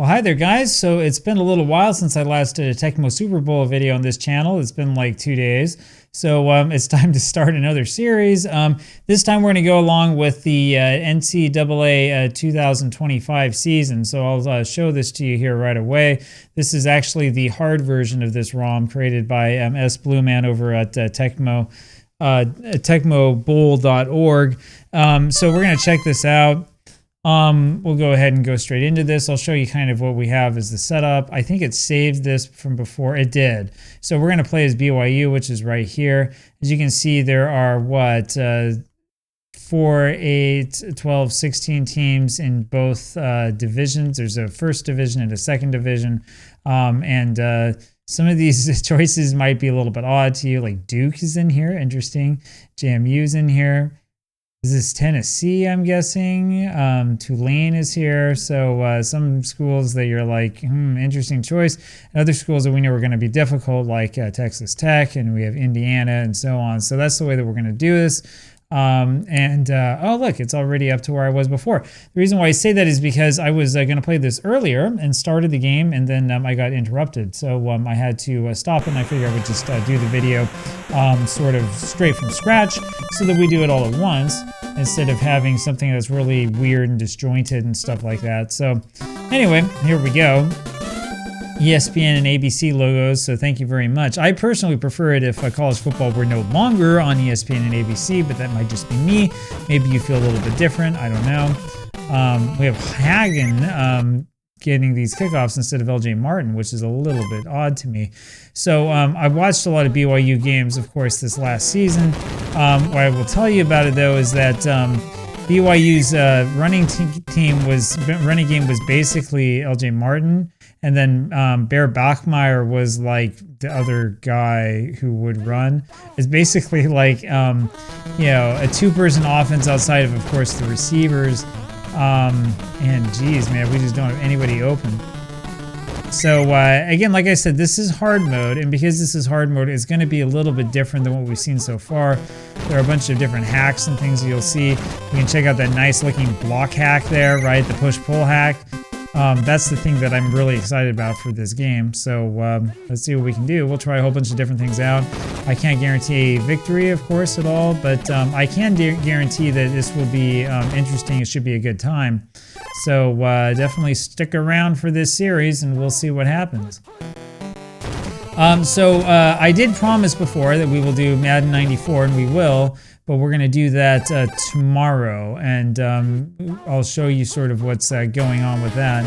Well, hi there, guys. So it's been a little while since I last did a Tecmo Super Bowl video on this channel. It's been like 2 days. So it's time to start another series. This time we're going to go along with the NCAA 2025 season. So I'll show this to you here right away. This is actually the hard version of this ROM created by S. Blueman over at tecmobowl.org. So we're going to check this out. We'll go ahead and go straight into this. I'll show you kind of what we have as the setup. I think it saved this from before. It did. So we're going to play as BYU, which is right here. As you can see, there are 4, 8, 12, 16 teams in both divisions. There's a first division and a second division. Some of these choices might be a little bit odd to you. Like Duke is in here. Interesting. JMU's in here. This is Tennessee, I'm guessing. Tulane is here. So some schools that you're like, interesting choice. And other schools that we know are going to be difficult, like Texas Tech, and we have Indiana and so on. So that's the way that we're going to do this. Oh, look, it's already up to where I was before. The reason why I say that is because I was going to play this earlier and started the game, and then I got interrupted. So I had to stop it, and I figured I would just do the video sort of straight from scratch so that we do it all at once instead of having something that's really weird and disjointed and stuff like that. So anyway, here we go. ESPN and ABC logos, so thank you very much. I personally prefer it if college football were no longer on ESPN and ABC, but that might just be me. Maybe you feel a little bit different. I don't know. We have Hagen getting these kickoffs instead of LJ Martin, which is a little bit odd to me. So I watched a lot of BYU games, of course, this last season. What I will tell you about it, though, is that BYU's running game was basically LJ Martin. And then Bear Bachmeier was like the other guy who would run. It's basically like, a two-person offense outside of course, the receivers. And geez, man, we just don't have anybody open. So again, like I said, this is hard mode. And because this is hard mode, it's going to be a little bit different than what we've seen so far. There are a bunch of different hacks and things that you'll see. You can check out that nice looking block hack there, right? The push-pull hack. That's the thing that I'm really excited about for this game. So let's see what we can do. We'll try a whole bunch of different things out. I can't guarantee a victory, of course, at all, but I can guarantee that this will be interesting. It should be a good time. So definitely stick around for this series and we'll see what happens. I did promise before that we will do Madden 94, and we will. But we're going to do that tomorrow, and I'll show you sort of what's going on with that.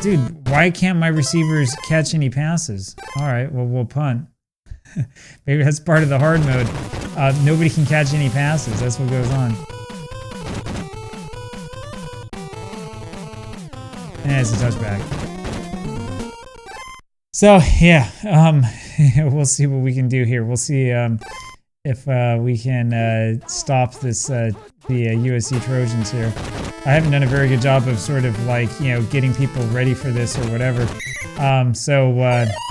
Dude, why can't my receivers catch any passes? All right, well, we'll punt. Maybe that's part of the hard mode. Nobody can catch any passes. That's what goes on. And it's a touchback. So, yeah, we'll see what we can do here. We'll see if we can stop this the USC Trojans here. I haven't done a very good job of sort of like, getting people ready for this or whatever.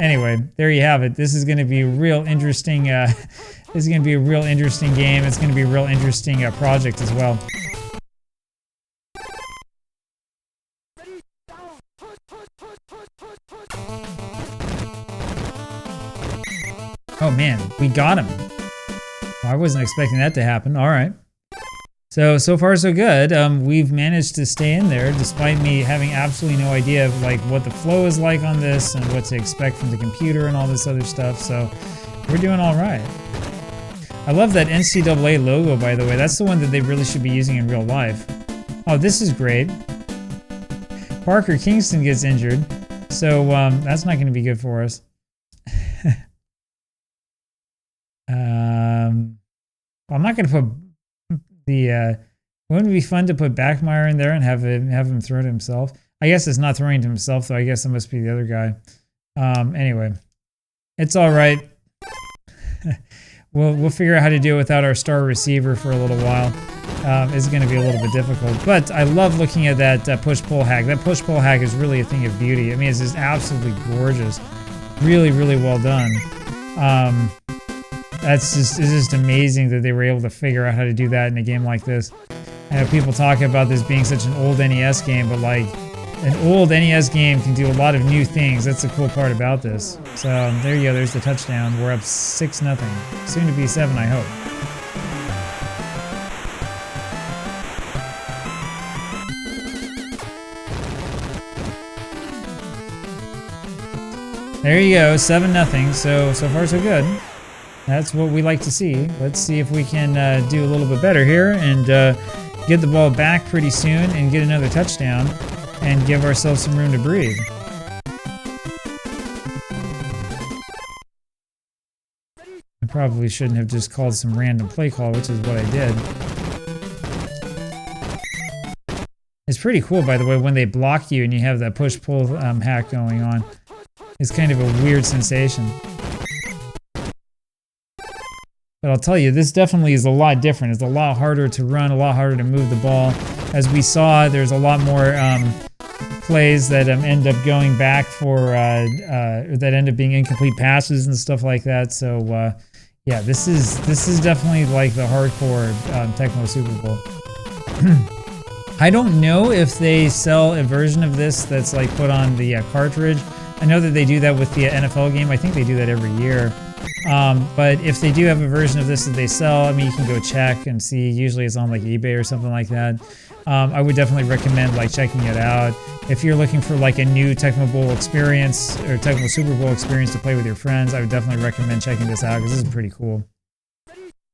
Anyway, there you have it. This is going to be a real interesting this is going to be a real interesting game. It's going to be a real interesting project as well. Oh man, we got him. I wasn't expecting that to happen. All right. So far so good. We've managed to stay in there despite me having absolutely no idea of like what the flow is like on this and what to expect from the computer and all this other stuff. So we're doing all right. I love that NCAA logo, by the way. That's the one that they really should be using in real life. Oh, this is great. Parker Kingston gets injured. So that's not going to be good for us. I'm not going to put the. Wouldn't it be fun to put Bachmeier in there and have him throw it himself? I guess it's not throwing to himself, though. I guess it must be the other guy. Anyway, it's all right. We'll figure out how to do it without our star receiver for a little while. It's going to be a little bit difficult, but I love looking at that push-pull hack. That push-pull hack is really a thing of beauty. I mean, it's just absolutely gorgeous. Really, really well done. It's just amazing that they were able to figure out how to do that in a game like this. I know people talk about this being such an old NES game, but like an old NES game can do a lot of new things. That's the cool part about this. So there you go. There's the touchdown. We're up 6-0. Soon to be 7, I hope. There you go, 7-0. So far so good. That's what we like to see. Let's see if we can do a little bit better here and get the ball back pretty soon and get another touchdown and give ourselves some room to breathe. I probably shouldn't have just called some random play call, which is what I did. It's pretty cool, by the way, when they block you and you have that push-pull hack going on. It's kind of a weird sensation. But I'll tell you, this definitely is a lot different. It's a lot harder to run, a lot harder to move the ball. As we saw, there's a lot more plays that end up going back for, that end up being incomplete passes and stuff like that. So, yeah, this is definitely like the hardcore Tecmo Super Bowl. I don't know if they sell a version of this that's like put on the cartridge. I know that they do that with the NFL game. I think they do that every year. But if they do have a version of this that they sell, I mean, you can go check and see. Usually it's on like eBay or something like that. I would definitely recommend like checking it out. If you're looking for like a new Tecmo Bowl experience or Tecmo Super Bowl experience to play with your friends, I would definitely recommend checking this out because this is pretty cool.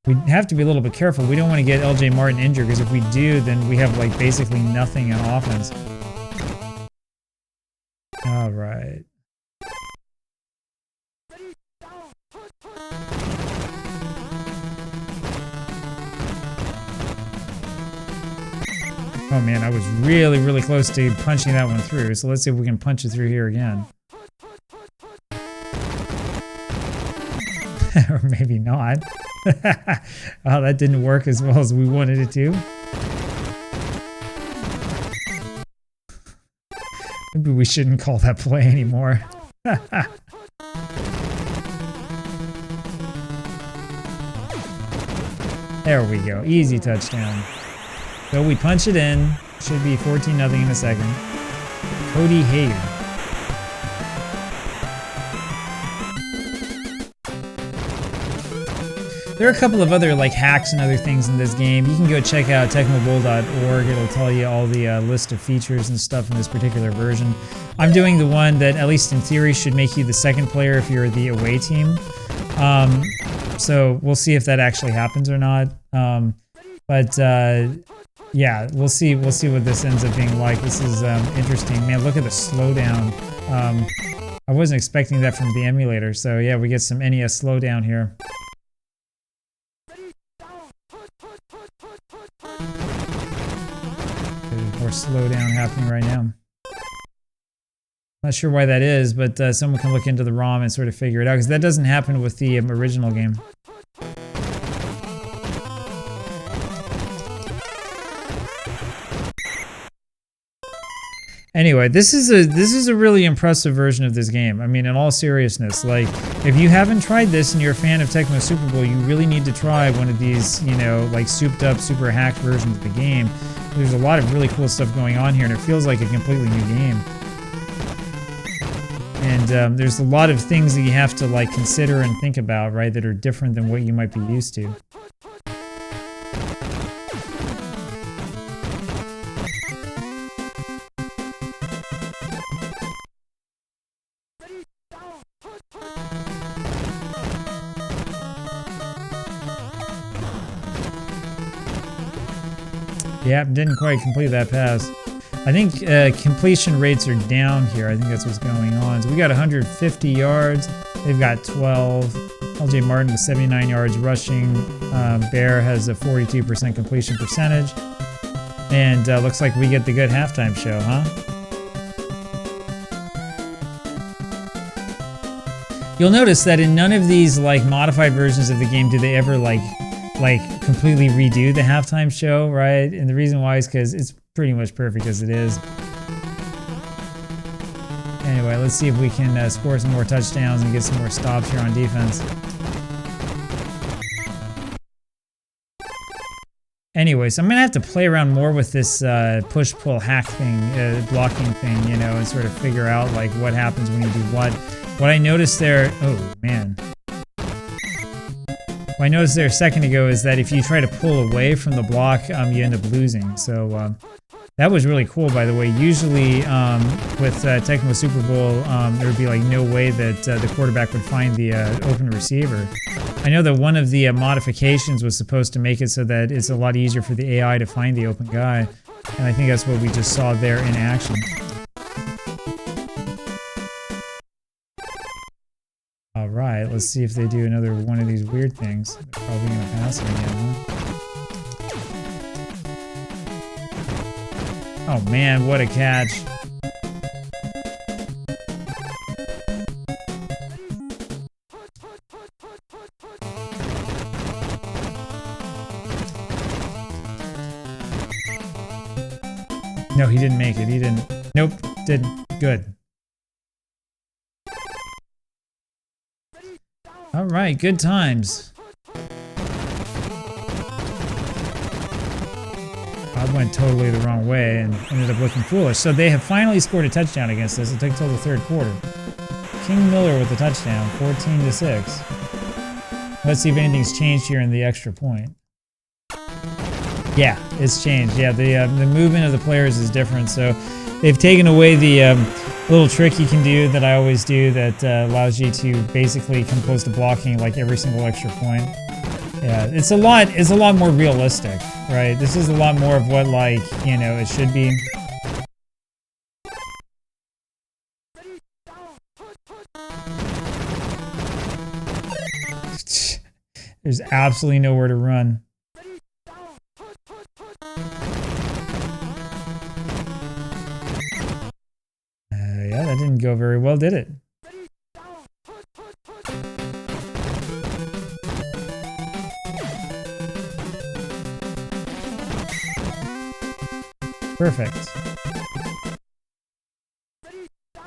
We have to be a little bit careful. We don't want to get LJ Martin injured because if we do, then we have like basically nothing in offense. All right. Oh man, I was really, really close to punching that one through. So let's see if we can punch it through here again. Or maybe not. Oh, that didn't work as well as we wanted it to. Maybe we shouldn't call that play anymore. There we go. Easy touchdown. So we punch it in. Should be 14-0 in a second. Cody Hayden. There are a couple of other like hacks and other things in this game. You can go check out tecmobowl.org. It'll tell you all the list of features and stuff in this particular version. I'm doing the one that, at least in theory, should make you the second player if you're the away team. So we'll see if that actually happens or not. Yeah, we'll see what this ends up being like. This is interesting. Man, look at the slowdown. I wasn't expecting that from the emulator. So yeah, we get some NES slowdown here. There's more slowdown happening right now. Not sure why that is, but someone can look into the ROM and sort of figure it out, because that doesn't happen with the original game. Anyway, this is a really impressive version of this game. I mean, in all seriousness, like, if you haven't tried this and you're a fan of Tecmo Super Bowl, you really need to try one of these, you know, like souped up, super hacked versions of the game. There's a lot of really cool stuff going on here, and it feels like a completely new game. And there's a lot of things that you have to like consider and think about, right, that are different than what you might be used to. Yep, didn't quite complete that pass. I think completion rates are down here. I think that's what's going on. So we got 150 yards. They've got 12. LJ Martin with 79 yards rushing. Bear has a 42% completion percentage. And looks like we get the good halftime show, huh? You'll notice that in none of these like modified versions of the game do they ever like completely redo the halftime show, right? And the reason why is because it's pretty much perfect as it is. Anyway, let's see if we can score some more touchdowns and get some more stops here on defense. Anyway, so I'm going to have to play around more with this push-pull hack thing, blocking thing, you know, and sort of figure out like what happens when you do what. What I noticed there, oh man. What I noticed there a second ago is that if you try to pull away from the block, you end up losing. So that was really cool, by the way. Usually with Tecmo Super Bowl, there would be like no way that the quarterback would find the open receiver. I know that one of the modifications was supposed to make it so that it's a lot easier for the AI to find the open guy. And I think that's what we just saw there in action. All right, let's see if they do another one of these weird things. They're probably going to pass it again, huh? Oh man, what a catch. No, he didn't make it. He didn't. Nope, didn't. Good. All right, good times. I went totally the wrong way and ended up looking foolish. So they have finally scored a touchdown against us. It took till the third quarter. King Miller with the touchdown, 14-6. Let's see if anything's changed here in the extra point. Yeah, it's changed. Yeah, the movement of the players is different. So they've taken away the little trick you can do that I always do that allows you to basically come close to blocking like every single extra point. Yeah, it's a lot more realistic, right? This is a lot more of what, like, you know, it should be. There's absolutely nowhere to run. Yeah, that didn't go very well, did it? Perfect.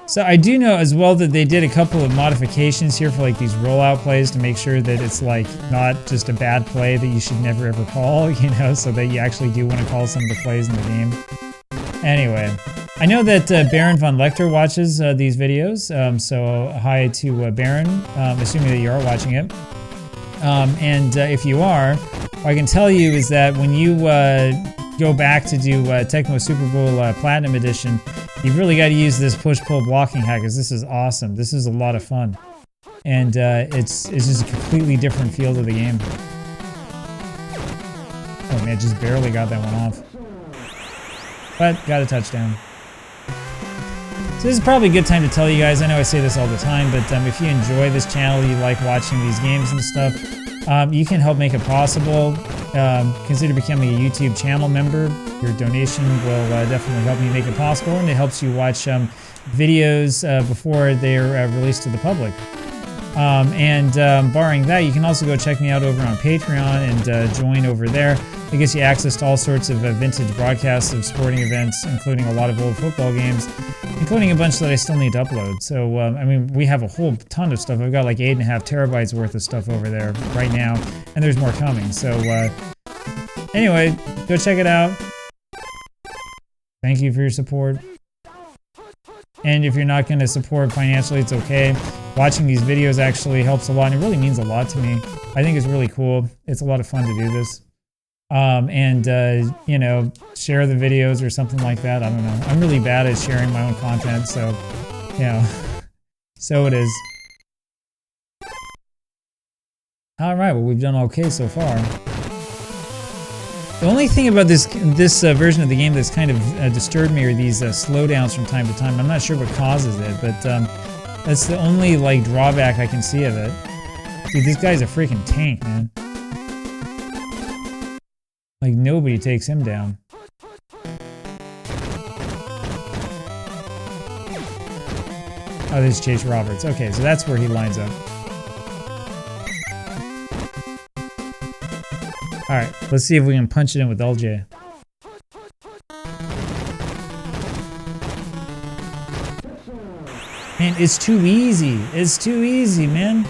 So I do know as well that they did a couple of modifications here for like these rollout plays to make sure that it's like not just a bad play that you should never ever call, you know, so that you actually do want to call some of the plays in the game. Anyway, I know that Baron von Lecter watches these videos, so hi to Baron, assuming that you are watching it. And if you are, what I can tell you is that when you go back to do Tecmo Super Bowl Platinum Edition, you've really got to use this push-pull blocking hack, because this is awesome. This is a lot of fun. And it's just a completely different feel to the game. Oh man, just barely got that one off. But got a touchdown. So this is probably a good time to tell you guys, I know I say this all the time, but if you enjoy this channel, you like watching these games and stuff, you can help make it possible. Consider becoming a YouTube channel member. Your donation will definitely help me make it possible, and it helps you watch videos before they're released to the public. Barring that, you can also go check me out over on Patreon and join over there. It gives you access to all sorts of vintage broadcasts of sporting events, including a lot of old football games, including a bunch that I still need to upload. So, I mean, we have a whole ton of stuff. I've got like 8.5 terabytes worth of stuff over there right now, and there's more coming. So, anyway, go check it out. Thank you for your support. And if you're not going to support financially, it's okay. Watching these videos actually helps a lot, and it really means a lot to me. I think it's really cool. It's a lot of fun to do this. You know, share the videos or something like that. I don't know. I'm really bad at sharing my own content, so, you know, so it is. All right, well, we've done okay so far. The only thing about this version of the game that's kind of disturbed me are these slowdowns from time to time. I'm not sure what causes it, but that's the only like drawback I can see of it. Dude, this guy's a freaking tank, man. Like, nobody takes him down. Oh, this is Chase Roberts. Okay, so that's where he lines up. Alright, let's see if we can punch it in with LJ. Man, it's too easy. It's too easy, man.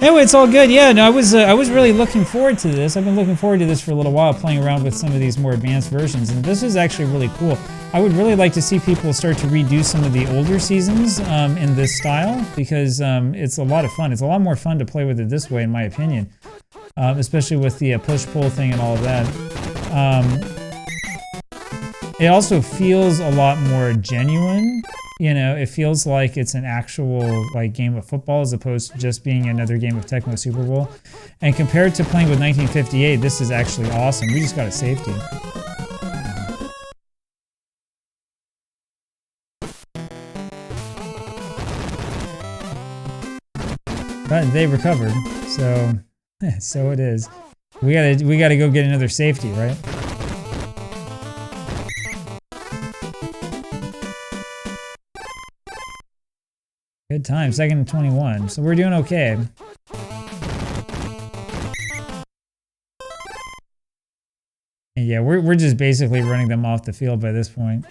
Anyway, it's all good. Yeah, no, I was really looking forward to this. I've been looking forward to this for a little while, playing around with some of these more advanced versions, and this is actually really cool. I would really like to see people start to redo some of the older seasons in this style, because it's a lot of fun. It's a lot more fun to play with it this way, in my opinion, especially with the push-pull thing and all of that. It also feels a lot more genuine. You know, it feels like it's an actual like game of football as opposed to just being another game of Tecmo Super Bowl. And compared to playing with 1958, this is actually awesome. We just got a safety. But they recovered, so so it is. We gotta go get another safety, right? Good time, 2nd and 21. So we're doing okay. And yeah, we're just basically running them off the field by this point.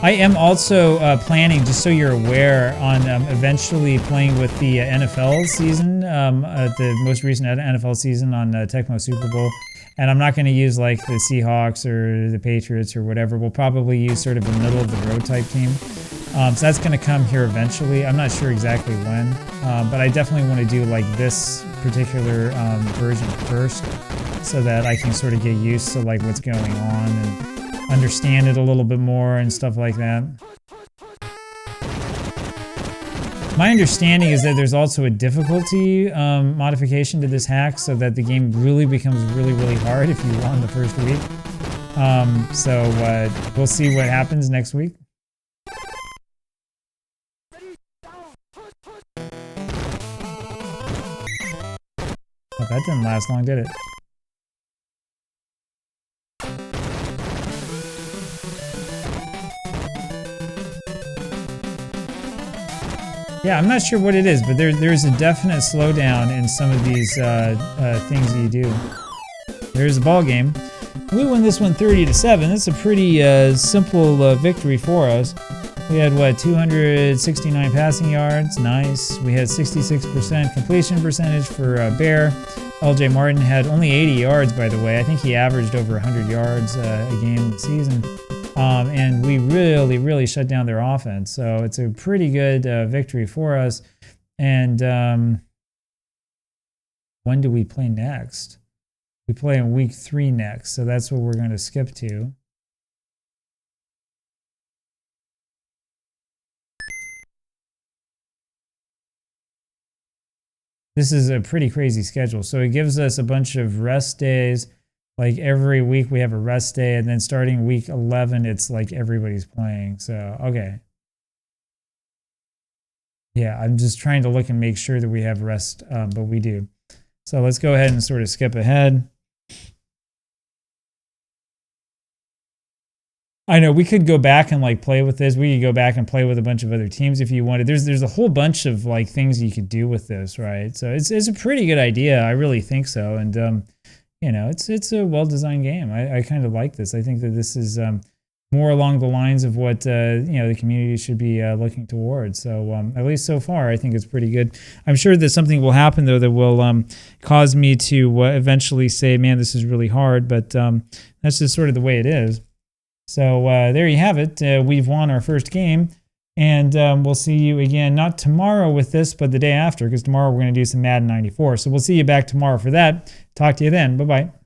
I am also planning, just so you're aware, on eventually playing with the NFL season, the most recent NFL season on Tecmo Super Bowl. And I'm not going to use like the Seahawks or the Patriots or whatever. We'll probably use sort of a middle of the road type team. So that's going to come here eventually. I'm not sure exactly when, but I definitely want to do like this particular version first, so that I can sort of get used to like what's going on and understand it a little bit more and stuff like that. My understanding is that there's also a difficulty modification to this hack, so that the game really becomes really, really hard if you won the first week. So we'll see what happens next week. Oh, that didn't last long, did it? Yeah, I'm not sure what it is, but there's a definite slowdown in some of these things that you do. There's a ball game. We won this one 30-7. That's a pretty simple victory for us. We had, what, 269 passing yards. Nice. We had 66% completion percentage for Bear. LJ Martin had only 80 yards, by the way. I think he averaged over 100 yards a game this season. And we really, really shut down their offense. So it's a pretty good victory for us. And when do we play next? We play in week 3 next. So that's what we're going to skip to. This is a pretty crazy schedule. So it gives us a bunch of rest days. Like every week we have a rest day, and then starting week 11, it's like everybody's playing. So, okay. Yeah, I'm just trying to look and make sure that we have rest, but we do. So let's go ahead and sort of skip ahead. I know we could go back and like play with this. We could go back and play with a bunch of other teams if you wanted. There's a whole bunch of like things you could do with this, right? So it's a pretty good idea. I really think so. And you know, it's a well-designed game. I kind of like this. I think that this is more along the lines of what you know, the community should be looking towards. So at least so far, I think it's pretty good. I'm sure that something will happen though that will cause me to eventually say, "Man, this is really hard." But that's just sort of the way it is. So there you have it. We've won our first game, and we'll see you again, not tomorrow with this, but the day after, because tomorrow we're going to do some Madden 94. So we'll see you back tomorrow for that. Talk to you then. Bye-bye.